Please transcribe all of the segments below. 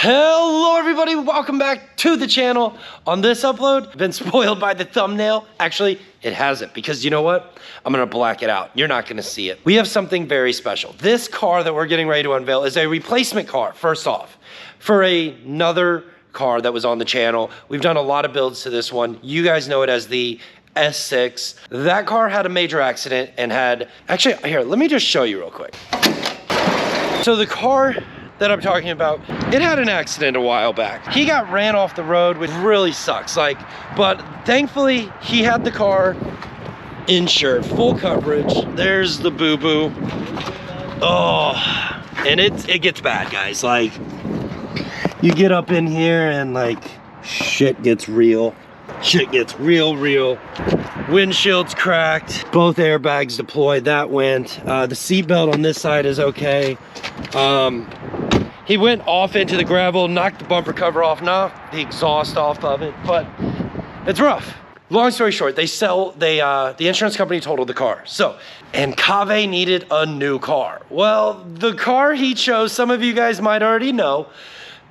Hello everybody, welcome back to the channel. On this upload, I've been spoiled by the thumbnail. Actually, it hasn't, because you know what? I'm gonna black it out. You're not gonna see it. We have something very special. This car that we're getting ready to unveil is a replacement car, first off, for another car that was on the channel. We've done a lot of builds to this one. You guys know it as the S6. That car had a major accident and had, actually, here, let me just show you real quick. So the car that I'm talking about, it had an accident a while back. He got ran off the road, which really sucks. But thankfully he had the car insured, full coverage. There's the boo-boo. Oh, and it gets bad, guys. Like, you get up in here and like, shit gets real. Shit gets real. Windshield's cracked. Both airbags deployed, that went. The seatbelt on this side is okay. He went off into the gravel, knocked the bumper cover off, knocked the exhaust off of it, but it's rough. Long story short, the insurance company totaled the car. And Kaveh needed a new car. Well, the car he chose, some of you guys might already know.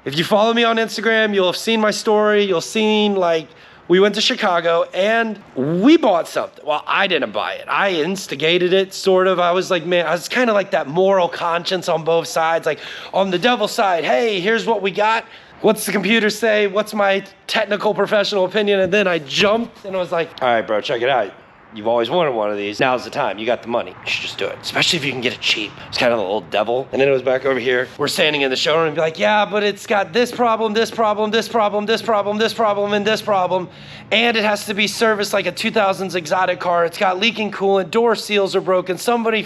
If you follow me on Instagram, you'll have seen my story. You'll seen, like, we went to Chicago and we bought something. Well, I didn't buy it. I instigated it, sort of. I was like, man, I was kind of like that moral conscience on both sides. Like, on the devil's side, hey, here's what we got. What's the computer say? What's my technical professional opinion? And then I jumped and I was like, all right, bro, check it out. You've always wanted one of these. Now's the time. You got the money. You should just do it. Especially if you can get it cheap. It's kind of the little devil. And then it was back over here. We're standing in the showroom and be like, yeah, but it's got this problem, this problem, this problem, this problem, this problem, and this problem. And it has to be serviced like a 2000s exotic car. It's got leaking coolant. Door seals are broken. Somebody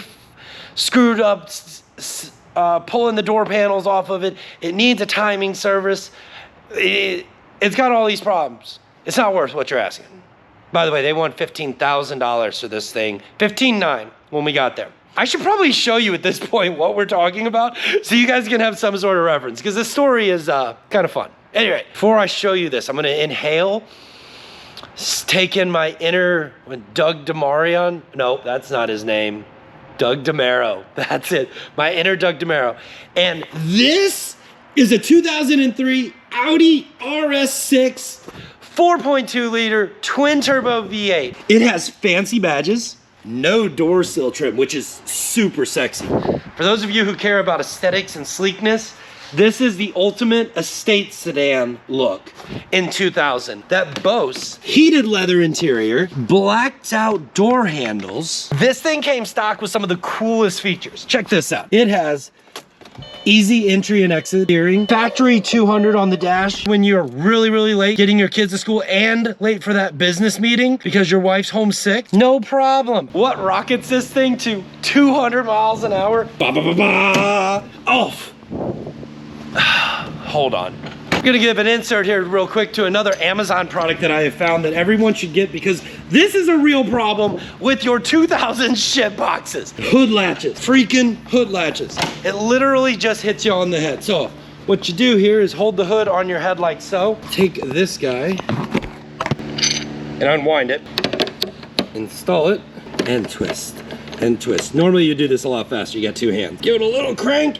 screwed up pulling the door panels off of it. It needs a timing service. It's got all these problems. It's not worth what you're asking. By the way, they want $15,000 for this thing. $15,900 when we got there. I should probably show you at this point what we're talking about so you guys can have some sort of reference, because this story is kind of fun. Anyway, before I show you this, I'm gonna inhale, take in my inner Doug DeMarion. No, that's not his name. Doug DeMaro, that's it. My inner Doug DeMaro. And this is a 2003 Audi RS6. 4.2 liter twin turbo V8. It has fancy badges, no door sill trim, which is super sexy. For those of you who care about aesthetics and sleekness, this is the ultimate estate sedan look in 2000. That boasts heated leather interior, blacked out door handles. This thing came stock with some of the coolest features. Check this out. It has easy entry and exit steering, factory 200 on the dash when you're really late getting your kids to school and late for that business meeting because your wife's homesick, no problem. What rockets this thing to 200 miles an hour? Ba ba ba ba. Off. Hold on. I'm gonna give an insert here real quick to another Amazon product that I have found that everyone should get, because this is a real problem with your 2000 shit boxes. Hood latches, freaking hood latches. It literally just hits you on the head. So what you do here is hold the hood on your head like so. Take this guy and unwind it, install it, and twist, and twist. Normally you do this a lot faster. You got two hands. Give it a little crank.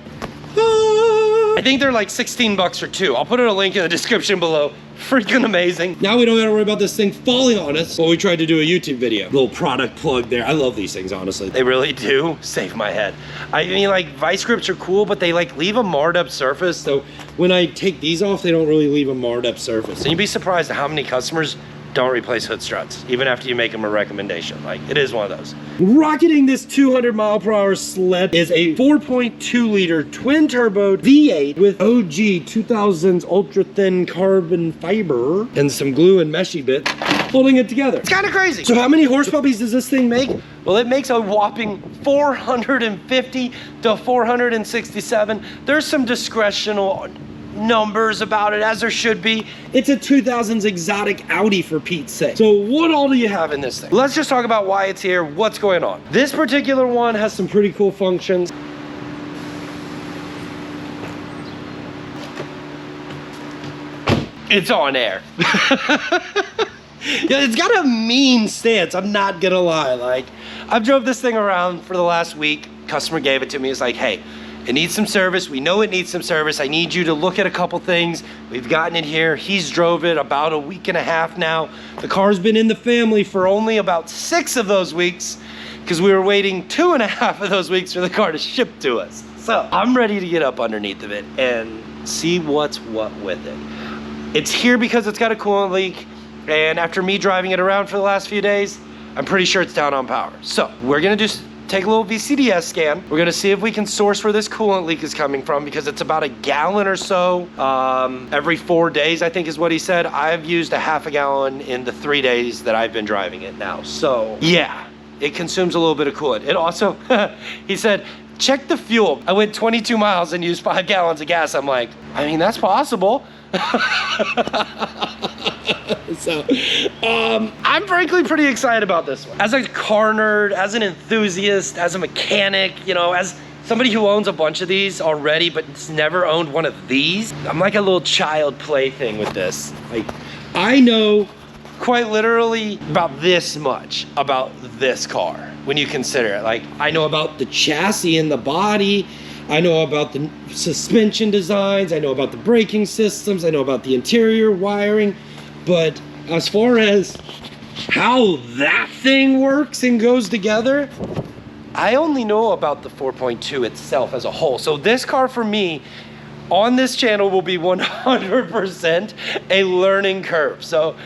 I think they're like 16 bucks for two. I'll put a link in the description below. Freaking amazing. Now we don't gotta worry about this thing falling on us while we tried to do a YouTube video. Little product plug there. I love these things, honestly. They really do save my head. I mean, like, vice grips are cool, but they like leave a marred up surface. So when I take these off, they don't really leave a marred up surface. And you'd be surprised at how many customers don't replace hood struts, even after you make them a recommendation. Like, it is one of those. Rocketing this 200 mile per hour sled is a 4.2 liter twin turbo V8 with OG 2000s ultra thin carbon fiber and some glue and meshy bit holding it together. It's kind of crazy. So how many horse puppies does this thing make? Well, it makes a whopping 450 to 467. There's some discretional numbers about it, as there should be. It's a 2000s exotic Audi, for Pete's sake. So what all do you have in this thing? Let's just talk about why it's here, what's going on. This particular one has some pretty cool functions. It's on air. Yeah, it's got a mean stance, I'm not gonna lie. Like, I've drove this thing around for the last week. Customer gave it to me. It's like, hey, It needs some service. We know it needs some service. I need you to look at a couple things. We've gotten it here. He's drove it about a week and a half now. The car's been in the family for only about 6 of those weeks because we were waiting 2.5 of those weeks for the car to ship to us. So I'm ready to get up underneath of it and see what's what with it. It's here because it's got a coolant leak, and after me driving it around for the last few days, I'm pretty sure it's down on power. So we're gonna just take a little VCDS scan. We're gonna see if we can source where this coolant leak is coming from, because it's about a gallon or so every 4 days, I think is what he said. I've used a half a gallon in the 3 days that I've been driving it now. So yeah, it consumes a little bit of coolant. It also, he said, check the fuel. I went 22 miles and used 5 gallons of gas. I'm like, I mean, that's possible. So, I'm frankly pretty excited about this one. As a car nerd, as an enthusiast, as a mechanic, you know, as somebody who owns a bunch of these already, but it's never owned one of these, I'm like a little child plaything with this. Like, I know quite literally about this much about this car when you consider it. Like, I know about the chassis and the body, I know about the suspension designs, I know about the braking systems, I know about the interior wiring, but as far as how that thing works and goes together, I only know about the 4.2 itself as a whole. So this car for me on this channel will be 100% a learning curve. So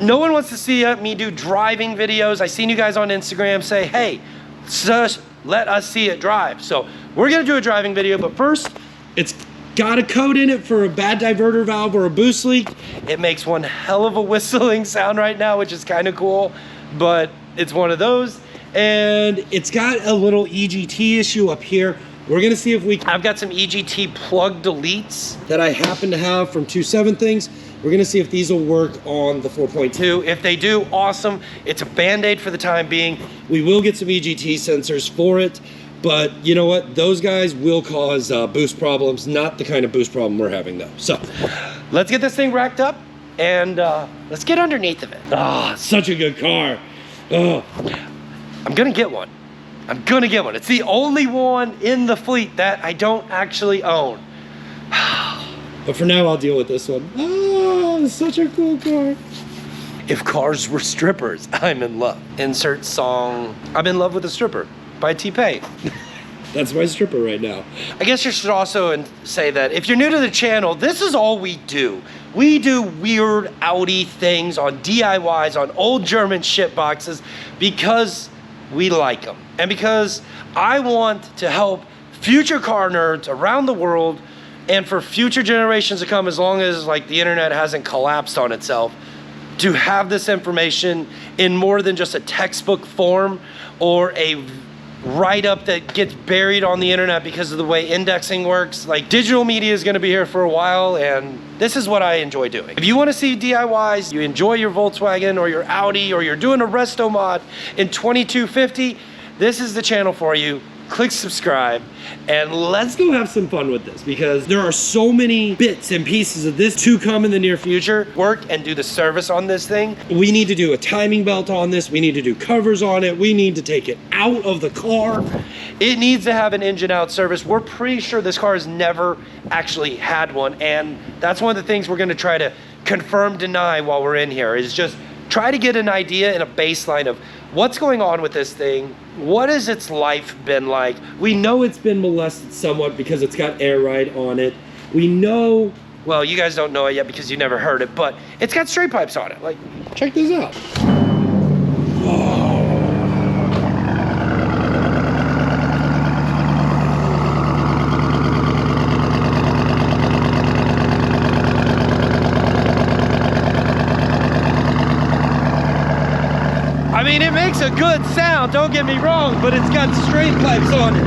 no one wants to see me do driving videos. I seen you guys on Instagram say, hey, just let us see it drive. So we're gonna do a driving video, but first, it's got a code in it for a bad diverter valve or a boost leak. It makes one hell of a whistling sound right now, which is kind of cool, but it's one of those. And it's got a little EGT issue up here. We're gonna see if I've got some EGT plug deletes that I happen to have from 2.7 things. We're gonna see if these will work on the 4.2. If they do, awesome. It's a Band-Aid for the time being. We will get some EGT sensors for it, but you know what? Those guys will cause boost problems, not the kind of boost problem we're having though. So let's get this thing racked up and let's get underneath of it. Ah, such a good car. Oh, I'm gonna get one. I'm gonna get one. It's the only one in the fleet that I don't actually own. But for now, I'll deal with this one. Oh, such a cool car. If cars were strippers, I'm in love. Insert song, I'm in love with a stripper by T-Pain. That's my stripper right now. I guess you should also say that if you're new to the channel, this is all we do. We do weird Audi things on DIYs, on old German shit boxes, because we like them. And because I want to help future car nerds around the world and for future generations to come, as long as like the internet hasn't collapsed on itself, to have this information in more than just a textbook form or a write-up that gets buried on the internet because of the way indexing works. Like, digital media is gonna be here for a while, and this is what I enjoy doing. If you wanna see DIYs, you enjoy your Volkswagen or your Audi, or you're doing a resto mod in 2250, this is the channel for you. Click subscribe, and let's go have some fun with this, because there are so many bits and pieces of this to come in the near future. Work and do the service on this thing. We need to do a timing belt on this. We need to do covers on it. We need to take it out of the car. It needs to have an engine out service. We're pretty sure this car has never actually had one, and that's one of the things we're gonna try to confirm, deny while we're in here, is just try to get an idea and a baseline of what's going on with this thing. What has its life been like? We know it's been molested somewhat because it's got air ride on it. We know, well, you guys don't know it yet because you never heard it, but it's got straight pipes on it. Like, check this out. I mean, it makes a good sound, don't get me wrong, but it's got straight pipes on it.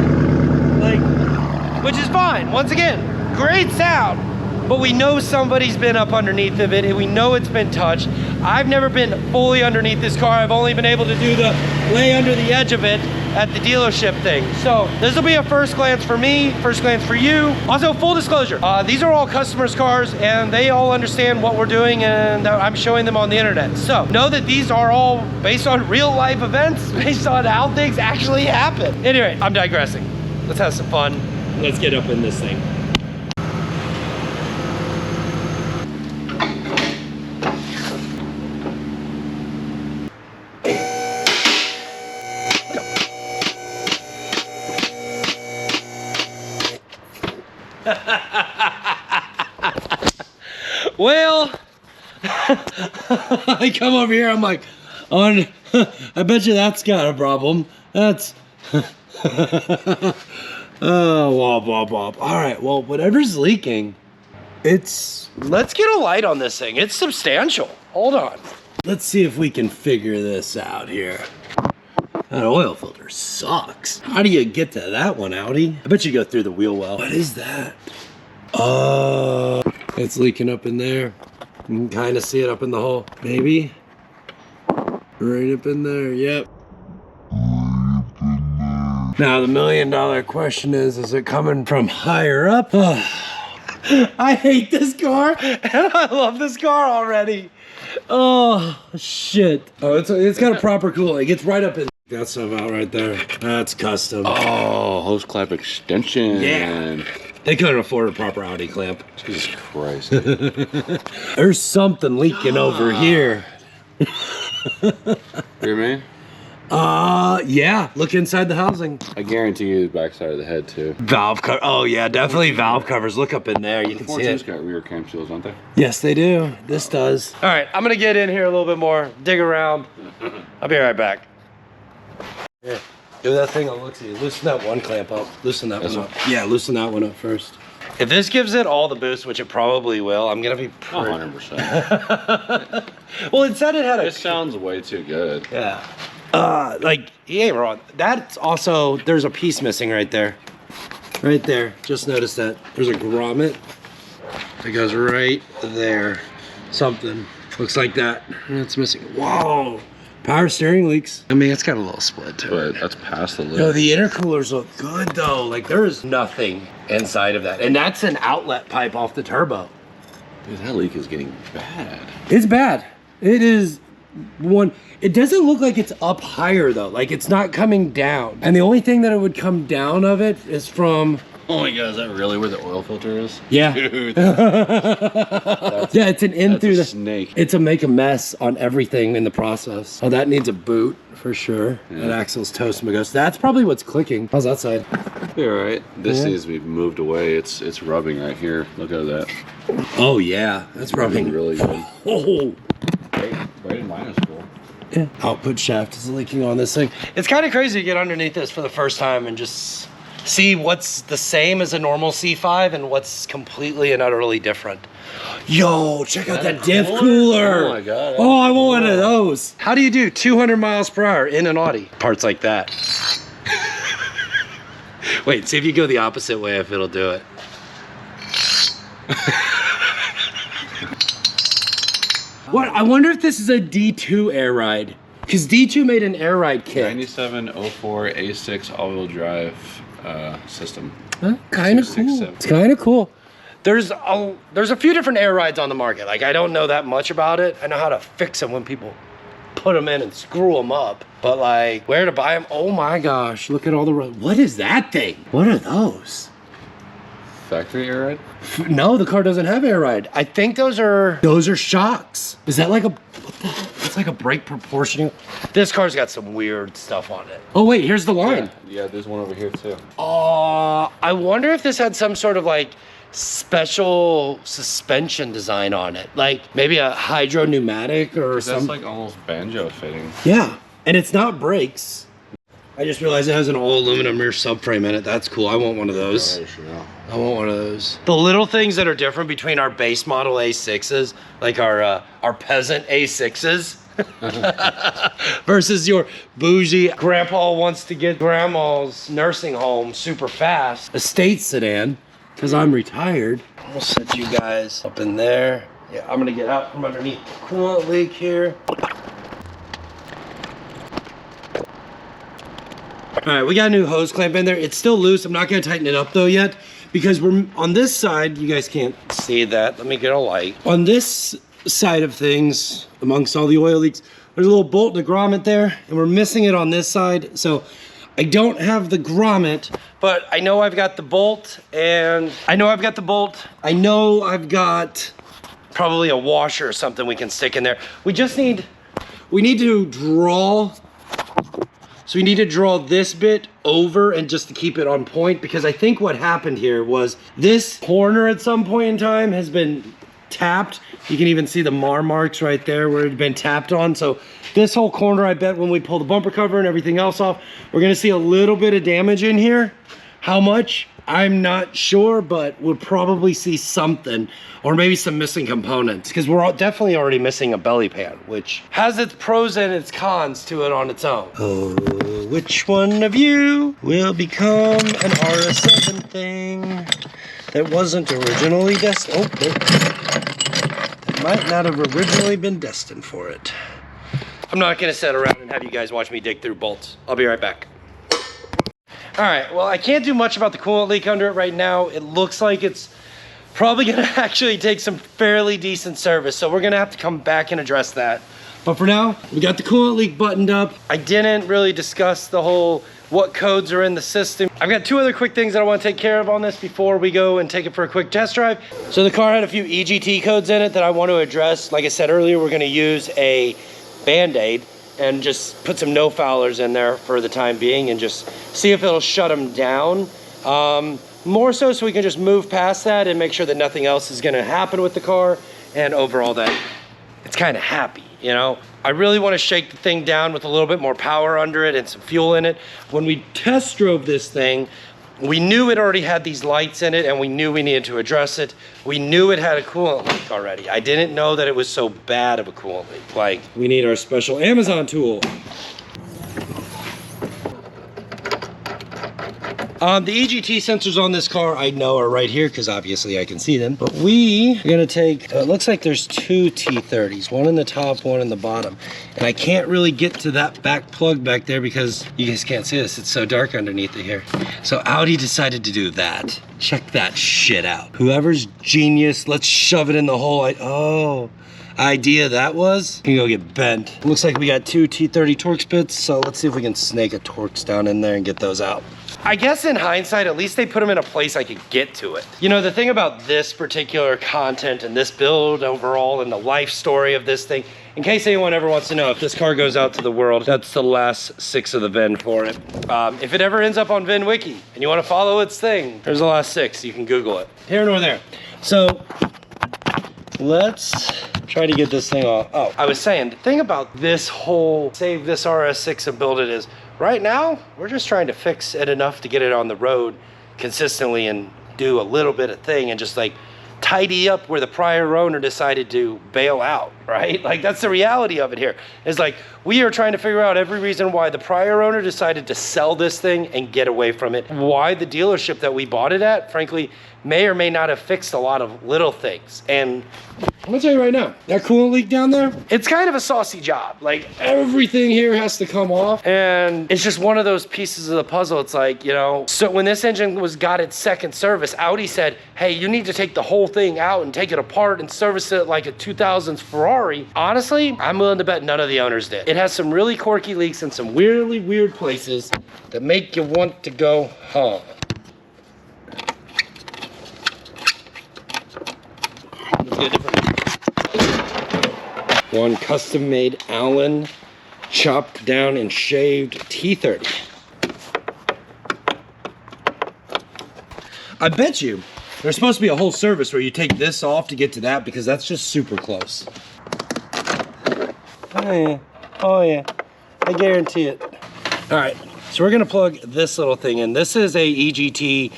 Like, which is fine. Once again, great sound, but we know somebody's been up underneath of it, and we know it's been touched. I've never been fully underneath this car. I've only been able to do the lay under the edge of it at the dealership thing. So this will be a first glance for me, first glance for you. Also, full disclosure, these are all customers' cars, and they all understand what we're doing, and I'm showing them on the internet. So know that these are all based on real life events, based on how things actually happen. Anyway, I'm digressing. Let's have some fun. let's get up in this thing. Well, I come over here, I'm like, I bet you that's got a problem. That's, oh, womp, womp, womp. All right, well, whatever's leaking, let's get a light on this thing. It's substantial. Hold on. Let's see if we can figure this out here. That oil filter sucks. How do you get to that one, Audi? I bet you go through the wheel well. What is that? Oh, it's leaking up in there. You can kind of see it up in the hole. Maybe. Right up in there, yep. Now the $1 million question is it coming from higher up? Oh, I hate this car and I love this car already. Oh, shit. Oh, it's got a proper cooling. It's right up in. Got some out right there. That's custom. Oh, hose clamp extension. Yeah. They couldn't afford a proper Audi clamp. Jesus Christ. There's something leaking over here. Hear me? Yeah. Look inside the housing. I guarantee you the backside of the head too. Valve cover. Oh yeah, definitely valve covers. Look up in there. You can see it. Got rear cam seals, don't they? Yes, they do. This does. All right, I'm gonna get in here a little bit more, dig around. I'll be right back. Here, give that thing a look-see. Loosen that one clamp up. Loosen that one up. Yeah, loosen that one up first. If this gives it all the boost, which it probably will, I'm gonna be 100%. Well, it said it had a. This sounds way too good. Yeah. Like, he ain't wrong. That's also, there's a piece missing right there. Right there. Just noticed that. There's a grommet that goes right there. Something. Looks like that. And it's missing. Whoa. Power steering leaks. I mean, it's got a little split to it. But that's past the lid. No, the intercoolers look good though. Like, there is nothing inside of that. And that's an outlet pipe off the turbo. Dude, that leak is getting bad. It's bad. It is one. It doesn't look like it's up higher though. Like, it's not coming down. And the only thing that it would come down of it is from. Oh my God, is that really where the oil filter is? Yeah. Dude. Yeah, it's an in through the snake. It's a make a mess on everything in the process. Oh, that needs a boot for sure. Yeah. That axle's toast my ghost. That's probably what's clicking. How's that side? You're all right. This needs to be moved away. It's rubbing right here. Look at that. Oh yeah, that's rubbing really good. Oh. Right in minus cool. Yeah. Output shaft is leaking on this thing. It's kind of crazy to get underneath this for the first time and just see what's the same as a normal C5 and what's completely and utterly different. Yo, check out that diff cooler. Oh my God. Oh, I want one of those. How do you do 200 miles per hour in an Audi? Parts like that. Wait, see if you go the opposite way if it'll do it. What? I wonder if this is a D2 air ride. Because D2 made an air ride kit. 9704 A6 all-wheel drive system. Huh? Kind of cool. It's kind of cool. There's a few different air rides on the market. Like, I don't know that much about it. I know how to fix them when people put them in and screw them up. But like, where to buy them? Oh my gosh, look at all the roads. What is that thing? What are those? Factory air ride? No, the car doesn't have air ride. I think those are shocks. Is that like a, what the hell? It's like a brake proportioning. This car's got some weird stuff on it. Oh wait, here's the line. Yeah, there's one over here too. I wonder if this had some sort of like special suspension design on it. Like maybe a hydro pneumatic or something. That's like almost banjo fitting. Yeah, and it's not brakes. I just realized it has an all aluminum rear subframe in it. That's cool. I want one of those. I want one of those. The little things that are different between our base model A6s, like our peasant A6s, versus your bougie grandpa wants to get grandma's nursing home super fast estate sedan, because I'm retired. I'll set you guys up in there. Yeah, I'm gonna get out from underneath the coolant leak here. All right, we got a new hose clamp in there. It's still loose. I'm not gonna tighten it up though yet, because we're on this side. You guys can't see that. Let me get a light. On this side of things, amongst all the oil leaks, there's a little bolt and a grommet there, and we're missing it on this side. So I don't have the grommet, but I know I've got the bolt, and I know I've got probably a washer or something we can stick in there. We need to draw, so we need to draw this bit over and just to keep it on point, because I think what happened here was this corner at some point in time has been tapped. You can even see the marks right there where it had been tapped on. So this whole corner, I bet when we pull the bumper cover and everything else off, we're gonna see a little bit of damage in here. How much? I'm not sure, but we'll probably see something, or maybe some missing components, because we're definitely already missing a belly pan, which has its pros and its cons to it on its own. Oh, which one of you will become an RS7 thing that wasn't originally destined? Oh, that might not have originally been destined for it. I'm not gonna sit around and have you guys watch me dig through bolts. I'll be right back. All right, well, I can't do much about the coolant leak under it right now. It looks like it's probably gonna actually take some fairly decent service, so we're gonna have to come back and address that. But for now, we got the coolant leak buttoned up. I didn't really discuss the whole what codes are in the system. I've got two other quick things that I want to take care of on this before we go and take it for a quick test drive. So the car had a few EGT codes in it that I want to address. Like I said earlier, we're gonna use a Band-Aid and just put some no foulers in there for the time being and just see if it'll shut them down. More so we can just move past that and make sure that nothing else is gonna happen with the car, and overall that it's kind of happy, you know? I really want to shake the thing down with a little bit more power under it and some fuel in it. When we test drove this thing, we knew it already had these lights in it, and we knew we needed to address it. We knew it had a coolant leak already. I didn't know that it was so bad of a coolant leak. Like, we need our special Amazon tool. The EGT sensors on this car I know are right here because obviously I can see them. But we are gonna take, it looks like there's two T30s, one in the top, one in the bottom. And I can't really get to that back plug back there because you guys can't see this, it's so dark underneath it here. So Audi decided to do that. Check that shit out. Whoever's genius, let's shove it in the hole. Oh, idea that was, can go get bent. Looks like we got two T30 Torx bits, so let's see if we can snake a Torx down in there and get those out. I guess in hindsight, at least they put them in a place I could get to it. You know, the thing about this particular content and this build overall and the life story of this thing, in case anyone ever wants to know, if this car goes out to the world, that's the last 6 of the VIN for it. If it ever ends up on VIN Wiki and you want to follow its thing, there's the last 6, you can Google it. Here nor there. So let's try to get this thing off. Oh, I was saying, the thing about this whole save this RS6 and build it is, right now, we're just trying to fix it enough to get it on the road consistently and do a little bit of thing and just like tidy up where the prior owner decided to bail out, right? Like, that's the reality of it here. It's like, we are trying to figure out every reason why the prior owner decided to sell this thing and get away from it. Why the dealership that we bought it at, frankly, may or may not have fixed a lot of little things. And I'm gonna tell you right now, that coolant leak down there, it's kind of a saucy job. Like, everything here has to come off, and it's just one of those pieces of the puzzle. It's like, you know, so when this engine got its second service, Audi said, hey, you need to take the whole thing out and take it apart and service it like a 2000s Ferrari. Honestly, I'm willing to bet none of the owners did. It has some really quirky leaks in some really weird places that make you want to go home. Let's get a different one. Custom-made Allen chopped down and shaved T30. I bet you there's supposed to be a whole service where you take this off to get to that, because that's just super close. Oh yeah, oh yeah, I guarantee it. All right, so we're gonna plug this little thing in. This is a EGT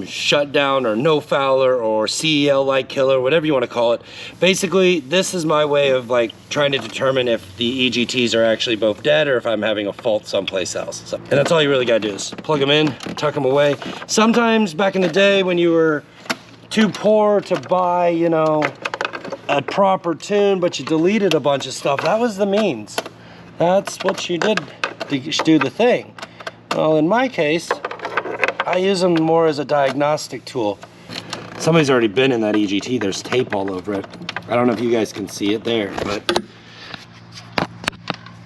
shutdown or no fouler or CEL light killer, whatever you want to call it. Basically, this is my way of like trying to determine if the EGTs are actually both dead or if I'm having a fault someplace else. So, and that's all you really gotta do is plug them in, tuck them away. Sometimes back in the day when you were too poor to buy, you know, a proper tune, but you deleted a bunch of stuff, that was the means. That's what you did to do the thing. Well, in my case, I use them more as a diagnostic tool. Somebody's already been in that EGT. There's tape all over it. I don't know if you guys can see it there, but you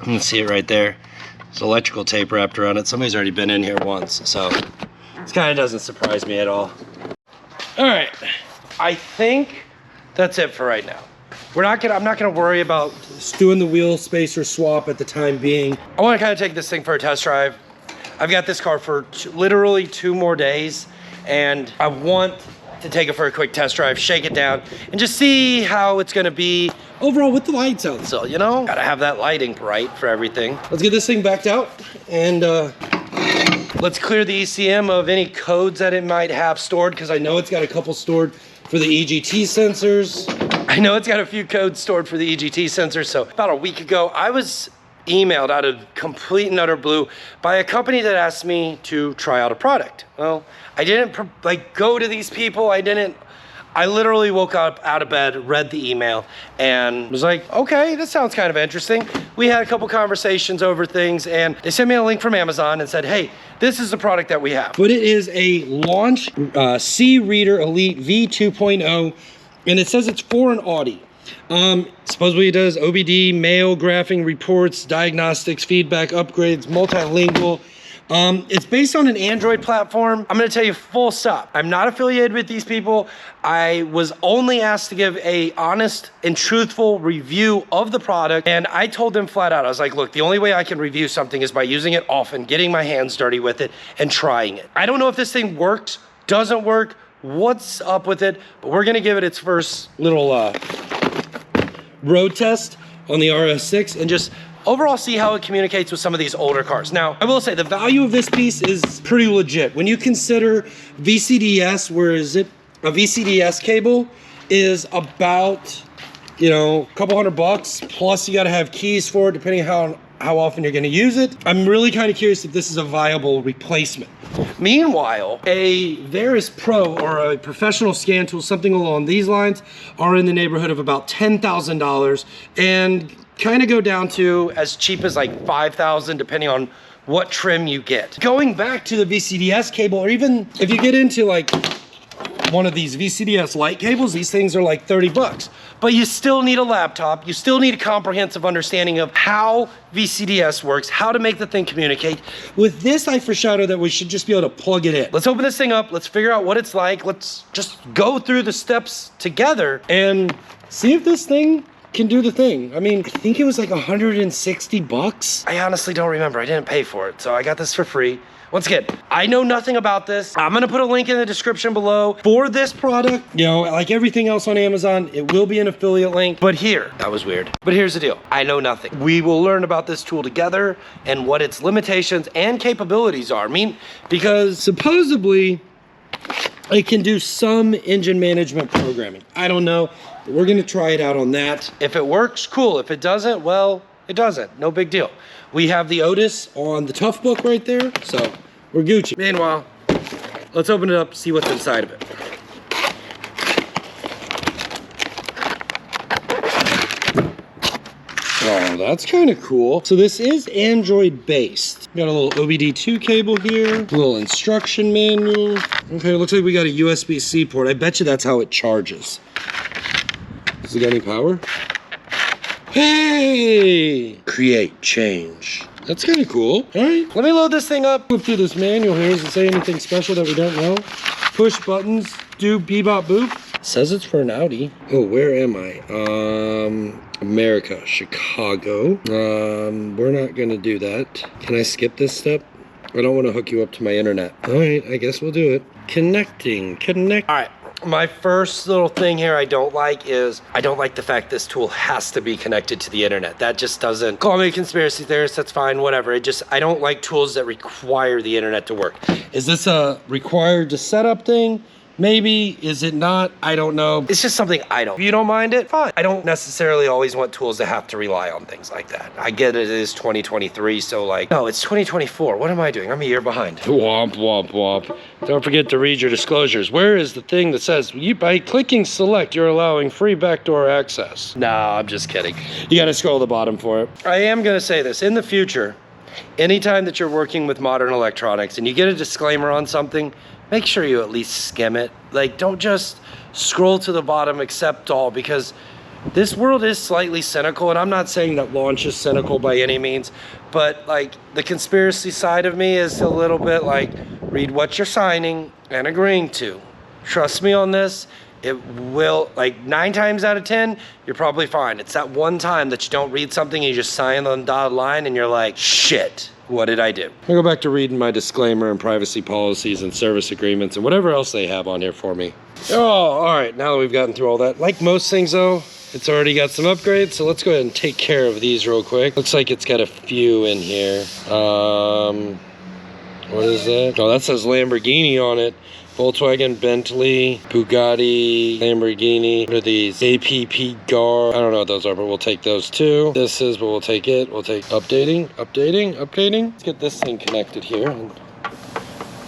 can see it right there. There's electrical tape wrapped around it. Somebody's already been in here once, so this kind of doesn't surprise me at all. All right, I think that's it for right now. I'm not gonna worry about doing the wheel spacer swap at the time being. I wanna kind of take this thing for a test drive. I've got this car for literally 2 more days, and I want to take it for a quick test drive, shake it down, and just see how it's gonna be overall with the lights out still, you know? Gotta have that lighting right for everything. Let's get this thing backed out, and let's clear the ECM of any codes that it might have stored, because I know it's got a couple stored for the EGT sensors. I know it's got a few codes stored for the EGT sensors. So about a week ago, I was emailed out of complete and utter blue by a company that asked me to try out a product. Well, I didn't go to these people. I literally woke up out of bed, read the email, and was like, okay, this sounds kind of interesting. We had a couple conversations over things, and they sent me a link from Amazon and said, hey, this is the product that we have. But it is a launch C-Reader Elite V2.0, and it says it's for an Audi. Supposedly it does OBD, mail, graphing, reports, diagnostics, feedback, upgrades, multilingual. It's based on an Android platform. I'm gonna tell you full stop. I'm not affiliated with these people. I was only asked to give a honest and truthful review of the product. And I told them flat out, I was like, look, the only way I can review something is by using it often, getting my hands dirty with it and trying it. I don't know if this thing works, doesn't work, what's up with it, but we're gonna give it its first little road test on the RS6 and just overall see how it communicates with some of these older cars. Now, I will say the value of this piece is pretty legit. When you consider VCDS, where is it? A VCDS cable is about, you know, a couple $100 plus you gotta have keys for it depending on how often you're gonna use it. I'm really kind of curious if this is a viable replacement. Meanwhile, a Veris Pro or a professional scan tool, something along these lines, are in the neighborhood of about $10,000 and kind of go down to as cheap as like $5,000 depending on what trim you get. Going back to the VCDS cable, or even if you get into like one of these VCDS light cables, these things are like 30 bucks. But you still need a laptop, you still need a comprehensive understanding of how VCDS works, how to make the thing communicate. With this, I foreshadow that we should just be able to plug it in. Let's open this thing up, let's figure out what it's like, let's just go through the steps together and see if this thing can do the thing. I mean, I think it was like 160 bucks. I honestly don't remember, I didn't pay for it, so I got this for free. Once again, I know nothing about this. I'm gonna put a link in the description below for this product. You know, like everything else on Amazon, it will be an affiliate link. But here, that was weird. But here's the deal, I know nothing. We will learn about this tool together and what its limitations and capabilities are. I mean, because supposedly, it can do some engine management programming. I don't know, but we're gonna try it out on that. If it works, cool. If it doesn't, well, it doesn't, no big deal. We have the Otis on the Tough Book right there, so we're Gucci. Meanwhile, let's open it up, see what's inside of it. Oh, that's kind of cool. So this is Android based. Got a little OBD2 cable here, a little instruction manual. Okay, looks like we got a USB-C port. I bet you that's how it charges. Does it got any power? Hey! Create change. That's kind of cool. All right, let me load this thing up. Flip through this manual here. Does it say anything special that we don't know? Push buttons, do bebop boop. It says it's for an Audi. Oh, where am I? America, Chicago. We're not gonna do that. Can I skip this step? I don't want to hook you up to my internet. All right, I guess we'll do it. Connecting, connect. All right. My first little thing here I don't like is, I don't like the fact this tool has to be connected to the internet. That just doesn't, call me a conspiracy theorist, that's fine, whatever. I don't like tools that require the internet to work. Is this a required to set up thing? Maybe, is it not? I don't know. It's just something I don't. If you don't mind it, fine. I don't necessarily always want tools that have to rely on things like that. I get it is 2023, so like, no, it's 2024. What am I doing? I'm a year behind. Womp, womp, womp. Don't forget to read your disclosures. Where is the thing that says, by clicking select, you're allowing free backdoor access? No, I'm just kidding. You gotta scroll to the bottom for it. I am gonna say this, in the future, anytime that you're working with modern electronics and you get a disclaimer on something, make sure you at least skim it. Like, don't just scroll to the bottom, accept all, because This world is slightly cynical, and I'm not saying that launch is cynical by any means, but like the conspiracy side of me is a little bit like, read what you're signing and agreeing to. Trust me on this. It will, like 9 times out of 10, you're probably fine. It's that one time that you don't read something and you just sign on the dotted line and you're like, shit, what did I do? I'll go back to reading my disclaimer and privacy policies and service agreements and whatever else they have on here for me. Oh, all right, now that we've gotten through all that, like most things though, it's already got some upgrades, so let's go ahead and take care of these real quick. Looks like it's got a few in here. What is that? Oh, that says Lamborghini on it. Volkswagen, Bentley, Bugatti, Lamborghini. What are these? APP Gar. I don't know what those are, but we'll take those too. This is, but we'll take it. We'll take updating. Let's get this thing connected here. And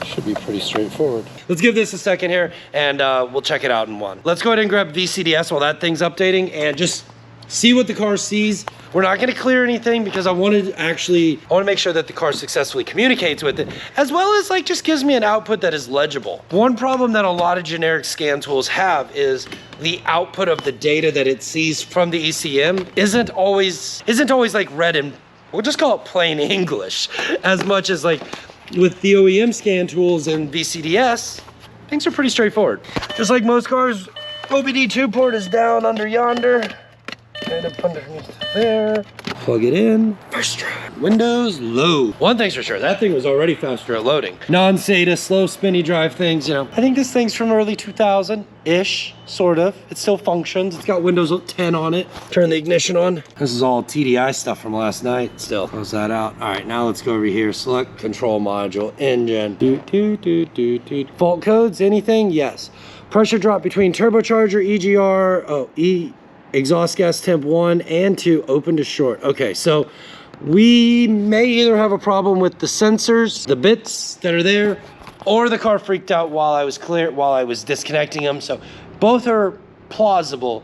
should be pretty straightforward. Let's give this a second here and we'll check it out in one. Let's go ahead and grab VCDS while that thing's updating and just see what the car sees. We're not gonna clear anything because I want to make sure that the car successfully communicates with it, as well as like just gives me an output that is legible. One problem that a lot of generic scan tools have is the output of the data that it sees from the ECM isn't always like read in, we'll just call it plain English, as much as like with the OEM scan tools and VCDS, things are pretty straightforward. Just like most cars, OBD2 port is down under yonder. Kind of underneath there. Plug it in. First try. Windows load. One thing's for sure, that thing was already faster at loading. Non-SATA, slow spinny drive things, you know. I think this thing's from early 2000-ish, sort of. It still functions. It's got Windows 10 on it. Turn the ignition on. This is all TDI stuff from last night. Still, close that out. All right, now let's go over here. Select control module, engine. Fault codes, anything? Yes. Pressure drop between turbocharger, EGR, exhaust gas temp 1 and 2 open to short. Okay, so we may either have a problem with the sensors, the bits that are there, or the car freaked out while I was disconnecting them. So both are plausible.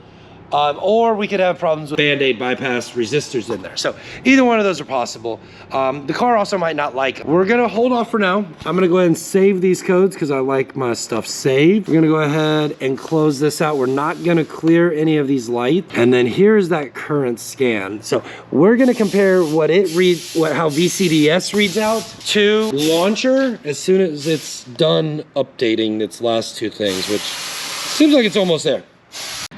Or we could have problems with Band-Aid bypass resistors in there. So either one of those are possible. The car also might not like it. We're gonna hold off for now. I'm gonna go ahead and save these codes because I like my stuff saved. We're gonna go ahead and close this out. We're not gonna clear any of these lights. And then here's that current scan. So we're gonna compare what it reads, how VCDS reads out to launcher as soon as it's done updating its last two things, which seems like it's almost there.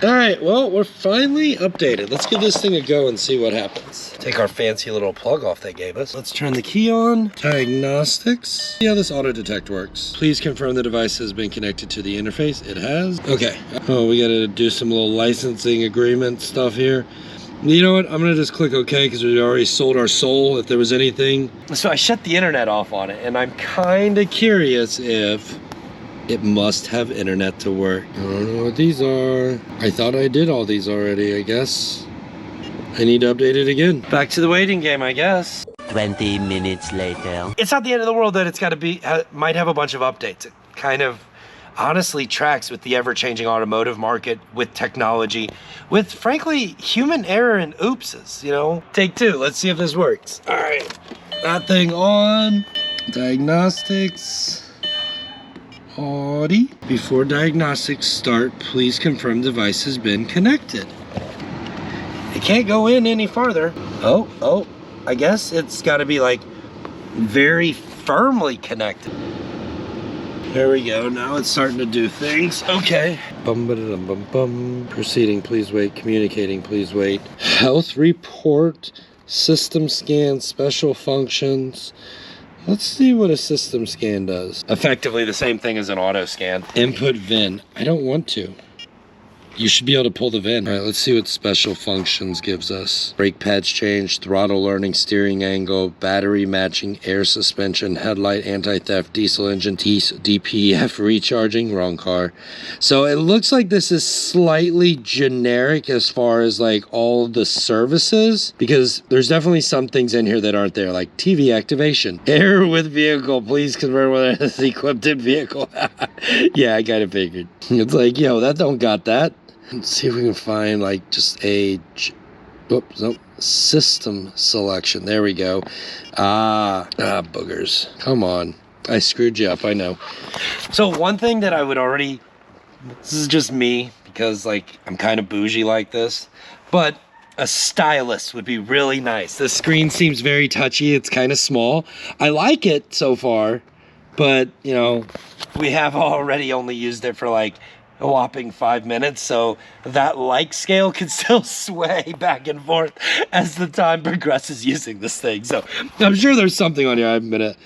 All right, well, we're finally updated. Let's give this thing a go and see what happens. Take our fancy little plug off they gave us. Let's turn the key on. Diagnostics. See how this auto detect works. Please confirm the device has been connected to the interface. It has. Okay. Oh, we gotta do some little licensing agreement stuff here. You know what? I'm gonna just click OK because we already sold our soul if there was anything. So I shut the internet off on it, and I'm kind of curious if it must have internet to work. I don't know what these are. I thought I did all these already, I guess. I need to update it again. Back to the waiting game, I guess. 20 minutes later. It's not the end of the world that it's gotta be, might have a bunch of updates. It kind of honestly tracks with the ever-changing automotive market, with technology, with frankly, human error and oopses, you know? Take two, let's see if this works. All right, that thing on. Diagnostics. Audi. Before diagnostics start, please confirm device has been connected. It can't go in any farther. Oh, I guess it's gotta be like very firmly connected. There we go, now it's starting to do things. Okay. Bum ba dum bum bum. Proceeding, please wait. Communicating, please wait. Health report, system scan, special functions. Let's see what a system scan does. Effectively the same thing as an auto scan. Input VIN. I don't want to. You should be able to pull the VIN. All right, let's see what special functions gives us. Brake pads change, throttle learning, steering angle, battery matching, air suspension, headlight, anti-theft, diesel engine, DPF recharging, wrong car. So it looks like this is slightly generic as far as like all the services, because there's definitely some things in here that aren't there, like TV activation. Error with vehicle, please confirm whether it's equipped in vehicle. Yeah, I kind of figured. It's like, yo, that don't got that. Let's see if we can find like just a system selection. There we go. Boogers. Come on. I screwed you up, I know. So one thing that I would already, this is just me because like I'm kind of bougie like this, but a stylus would be really nice. The screen seems very touchy. It's kind of small. I like it so far, but you know, we have already only used it for like a whopping 5 minutes, so that like scale can still sway back and forth as the time progresses using this thing. So I'm sure there's something on here I haven't been at.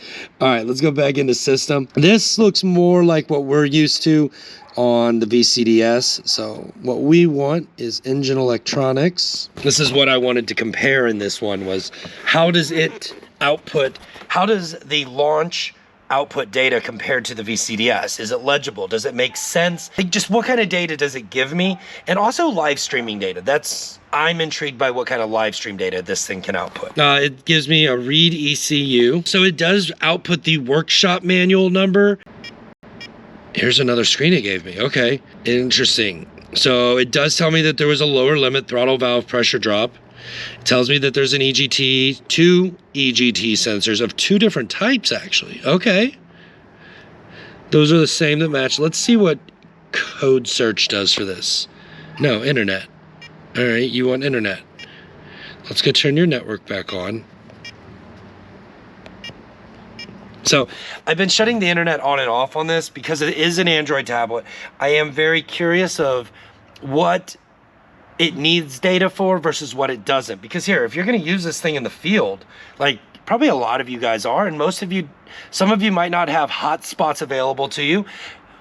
All right, let's go back into system. This looks more like what we're used to on the VCDS. So what we want is engine electronics. This is what I wanted to compare in this one, was how does it output, how does the launch output data compared to the VCDS? Is it legible? Does it make sense? Like, just what kind of data does it give me? And also live streaming data. I'm intrigued by what kind of live stream data this thing can output. It gives me a read ECU. So it does output the workshop manual number. Here's another screen it gave me. Okay, interesting. So it does tell me that there was a lower limit throttle valve pressure drop. It tells me that there's an EGT, 2 EGT sensors of 2 different types, actually. Okay. Those are the same that match. Let's see what code search does for this. No, internet. All right, you want internet. Let's go turn your network back on. So I've been shutting the internet on and off on this because it is an Android tablet. I am very curious of what it needs data for versus what it doesn't. Because here, if you're gonna use this thing in the field, like probably a lot of you guys are, and most of you, some of you might not have hotspots available to you.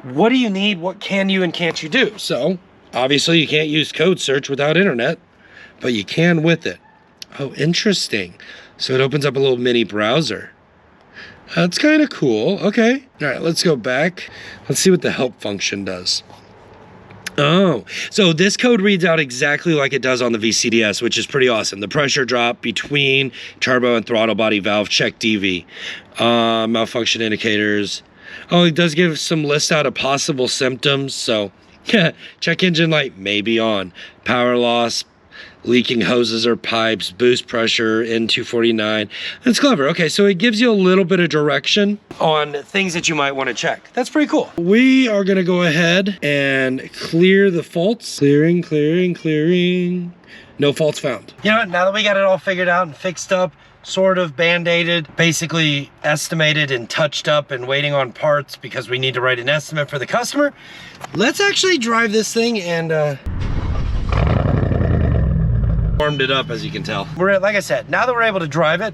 What do you need? What can you and can't you do? So obviously you can't use code search without internet, but you can with it. Oh, interesting. So it opens up a little mini browser. That's kind of cool. Okay. All right, let's go back. Let's see what the help function does. Oh, so this code reads out exactly like it does on the VCDS, which is pretty awesome. The pressure drop between turbo and throttle body valve, check DV. Malfunction indicators. Oh, it does give some list out of possible symptoms. So check engine light may be on. Power loss, leaking hoses or pipes, boost pressure, N249. That's clever. Okay, so it gives you a little bit of direction on things that you might want to check. That's pretty cool. We are gonna go ahead and clear the faults. Clearing, clearing, clearing. No faults found. You know what, now that we got it all figured out and fixed up, sort of band-aided, basically estimated and touched up and waiting on parts because we need to write an estimate for the customer, let's actually drive this thing and warmed it up, as you can tell. We're, like I said, now that we're able to drive it,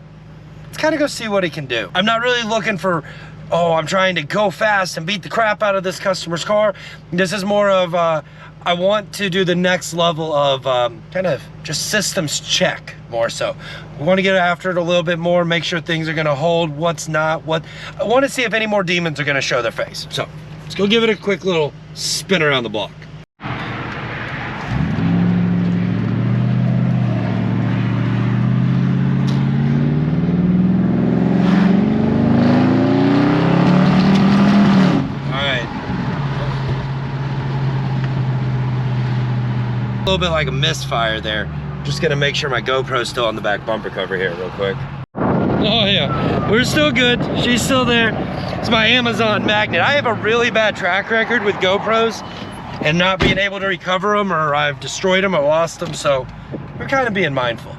let's kind of go see what it can do. I'm not really looking for, oh, I'm trying to go fast and beat the crap out of this customer's car. This is more of, I want to do the next level of kind of just systems check more so. We want to get after it a little bit more, make sure things are gonna hold, what's not, what. I want to see if any more demons are gonna show their face. So let's go give it a quick little spin around the block. A little bit like a misfire there. Just gonna make sure my GoPro's still on the back bumper cover here real quick. Oh yeah, we're still good. She's still there. It's my Amazon magnet. I have a really bad track record with GoPros and not being able to recover them, or I've destroyed them or lost them, so we're kind of being mindful.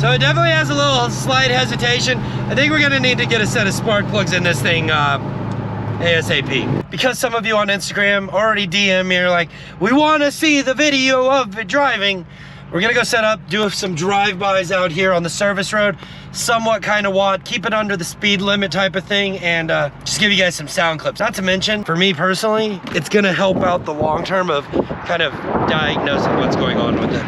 So it definitely has a little slight hesitation. I think we're gonna need to get a set of spark plugs in this thing ASAP. Because some of you on Instagram already DM me, like, we wanna see the video of it driving. We're gonna go set up, do some drive-bys out here on the service road, somewhat kind of watt, keep it under the speed limit type of thing, and just give you guys some sound clips. Not to mention, for me personally, it's gonna help out the long term of kind of diagnosing what's going on with it.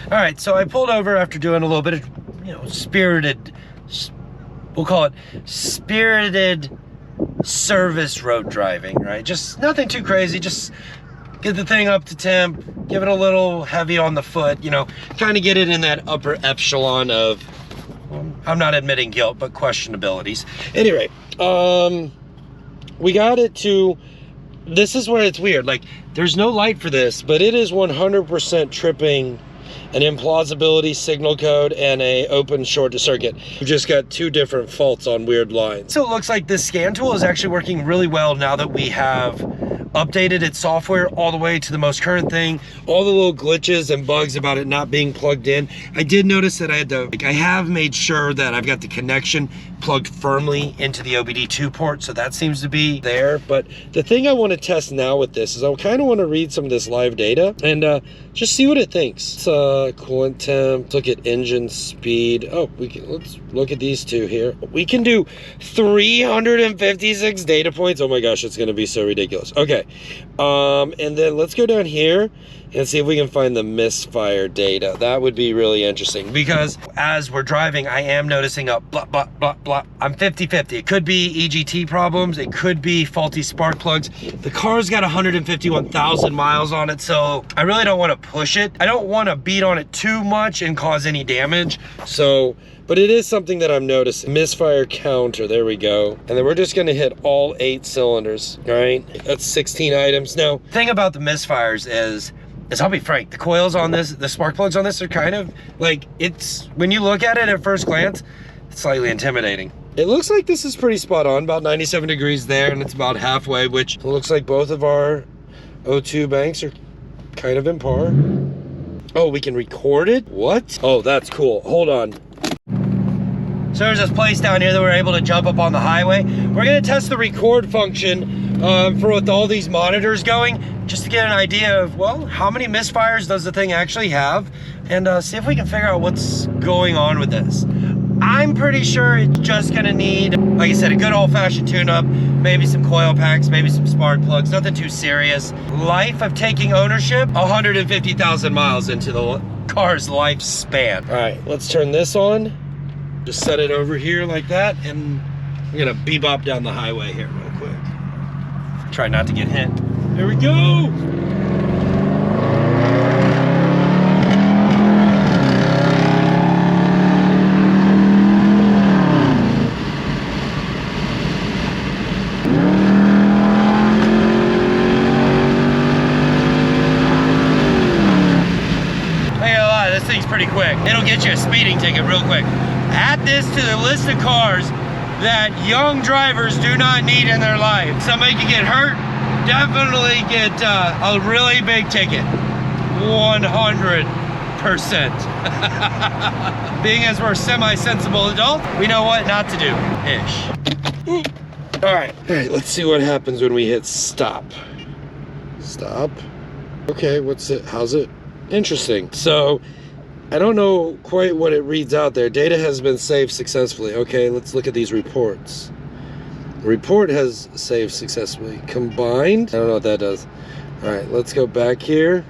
All right, so I pulled over after doing a little bit of, you know, spirited, we'll call it spirited service road driving, right? Just nothing too crazy, just get the thing up to temp, give it a little heavy on the foot, you know, kind of get it in that upper echelon of, I'm not admitting guilt, but questionabilities. Anyway, we got it to, this is where it's weird. Like, there's no light for this, but it is 100% tripping an implausibility signal code and a open short to circuit. We've just got two different faults on weird lines. So it looks like this scan tool is actually working really well now that we have updated its software all the way to the most current thing. All the little glitches and bugs about it not being plugged in. I did notice that I had to, like, I have made sure that I've got the connection plugged firmly into the OBD2 port, so that seems to be there. But the thing I want to test now with this is I kind of want to read some of this live data and just see what it thinks. Coolant temp, let's look at engine speed. Oh, let's look at these two here. We can do 356 data points. Oh my gosh, it's going to be so ridiculous. Okay, and then let's go down here and see if we can find the misfire data. That would be really interesting, because as we're driving, I am noticing a blah, blah, blah, blah. I'm 50-50. It could be EGT problems. It could be faulty spark plugs. The car's got 151,000 miles on it, so I really don't want to push it. I don't want to beat on it too much and cause any damage. So, but it is something that I'm noticing. Misfire counter, there we go. And then we're just gonna hit all 8 cylinders, all right? That's 16 items. Now, the thing about the misfires is I'll be frank, the coils on this, the spark plugs on this are kind of like, it's, when you look at it at first glance, it's slightly intimidating. It looks like this is pretty spot on, about 97 degrees there, and it's about halfway, which looks like both of our O2 banks are kind of in par. Oh, we can record it? What? Oh, that's cool. Hold on. So there's this place down here that we're able to jump up on the highway. We're gonna test the record function for with all these monitors going, just to get an idea of, well, how many misfires does the thing actually have, and see if we can figure out what's going on with this. I'm pretty sure it's just gonna need, like I said, a good old-fashioned tune-up, maybe some coil packs, maybe some spark plugs, nothing too serious. Life of taking ownership, 150,000 miles into the car's lifespan. All right, let's turn this on. Just set it over here like that, and we're gonna bebop down the highway here real quick. Try not to get hit. There we go! This thing's pretty quick. It'll get you a speeding ticket real quick. Add this to the list of cars that young drivers do not need in their life. Somebody could get hurt, definitely get a really big ticket. 100%. Being as we're semi-sensible adults, we know what not to do, ish. All right, let's see what happens when we hit stop. Stop. Okay, what's it, how's it? Interesting. So, I don't know quite what it reads out there. Data has been saved successfully. Okay, let's look at these reports. The report has saved successfully. Combined? I don't know what that does. All right, let's go back here.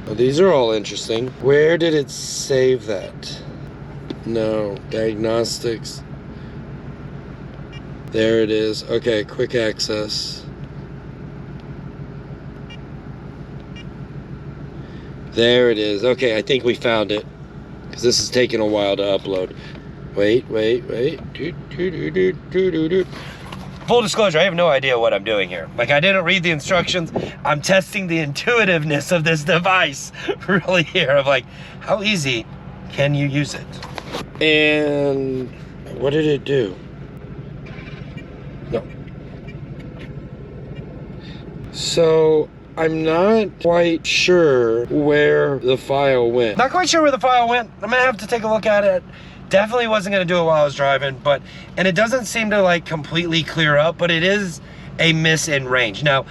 Oh, these are all interesting. Where did it save that? No, diagnostics. There it is. Okay, quick access. There it is. Okay, I think we found it, because this is taking a while to upload. Wait. Full disclosure, I have no idea what I'm doing here. Like, I didn't read the instructions. I'm testing the intuitiveness of this device really here, of like, how easy can you use it? And what did it do? No. So, I'm not quite sure where the file went. Not quite sure where the file went. I'm gonna have to take a look at it. Definitely wasn't gonna do it while I was driving, and it doesn't seem to like completely clear up, but it is a miss in range. Now,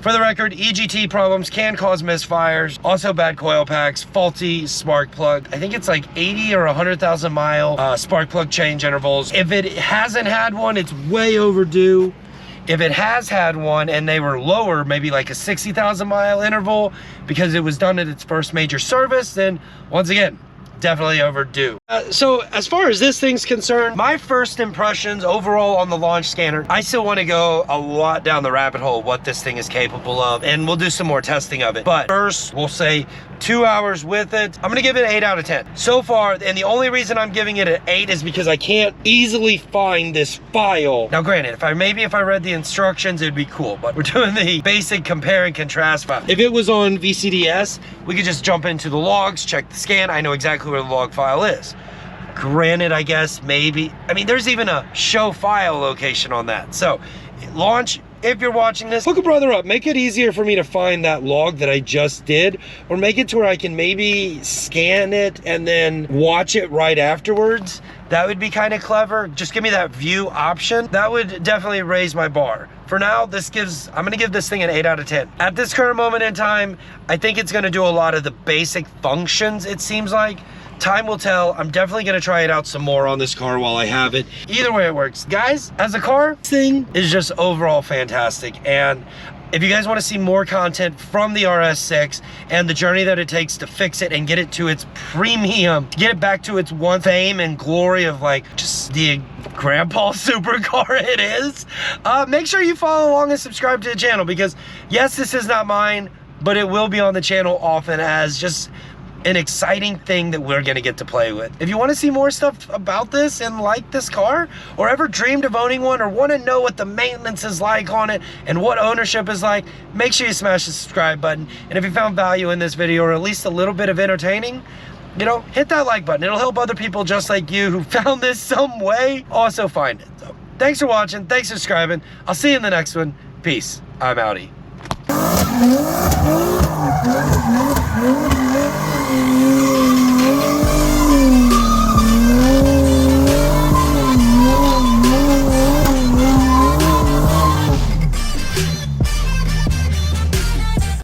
for the record, EGT problems can cause misfires, also bad coil packs, faulty spark plug. I think it's like 80 or 100,000 mile spark plug change intervals. If it hasn't had one, it's way overdue. If it has had one and they were lower, maybe like a 60,000 mile interval because it was done at its first major service, then once again, definitely overdue. So as far as this thing's concerned, my first impressions overall on the launch scanner, I still want to go a lot down the rabbit hole what this thing is capable of, and we'll do some more testing of it. But first, we'll say 2 hours with it. I'm gonna give it an 8 out of 10. So far, and the only reason I'm giving it an 8 is because I can't easily find this file. Now granted, if I read the instructions, it'd be cool, but we're doing the basic compare and contrast file. If it was on VCDS, we could just jump into the logs, check the scan. I know exactly where the log file is. Granted, I guess, maybe, I mean, there's even a show file location on that. So launch, if you're watching this, hook a brother up, make it easier for me to find that log that I just did, or make it to where I can maybe scan it and then watch it right afterwards. That would be kind of clever. Just give me that view option. That would definitely raise my bar. For now, I'm gonna give this thing an 8 out of 10. At this current moment in time, I think it's gonna do a lot of the basic functions, it seems like. Time will tell. I'm definitely gonna try it out some more on this car while I have it. Either way it works. Guys, as a car, this thing is just overall fantastic. And if you guys wanna see more content from the RS6 and the journey that it takes to fix it and get it to its premium, get it back to its one fame and glory of like just the grandpa supercar it is, make sure you follow along and subscribe to the channel, because yes, this is not mine, but it will be on the channel often as just an exciting thing that we're gonna get to play with. If you wanna see more stuff about this and like this car, or ever dreamed of owning one, or wanna know what the maintenance is like on it and what ownership is like, make sure you smash the subscribe button. And if you found value in this video, or at least a little bit of entertaining, you know, hit that like button. It'll help other people just like you who found this some way also find it. So thanks for watching, thanks for subscribing. I'll see you in the next one. Peace. I'm Audi. Thank you.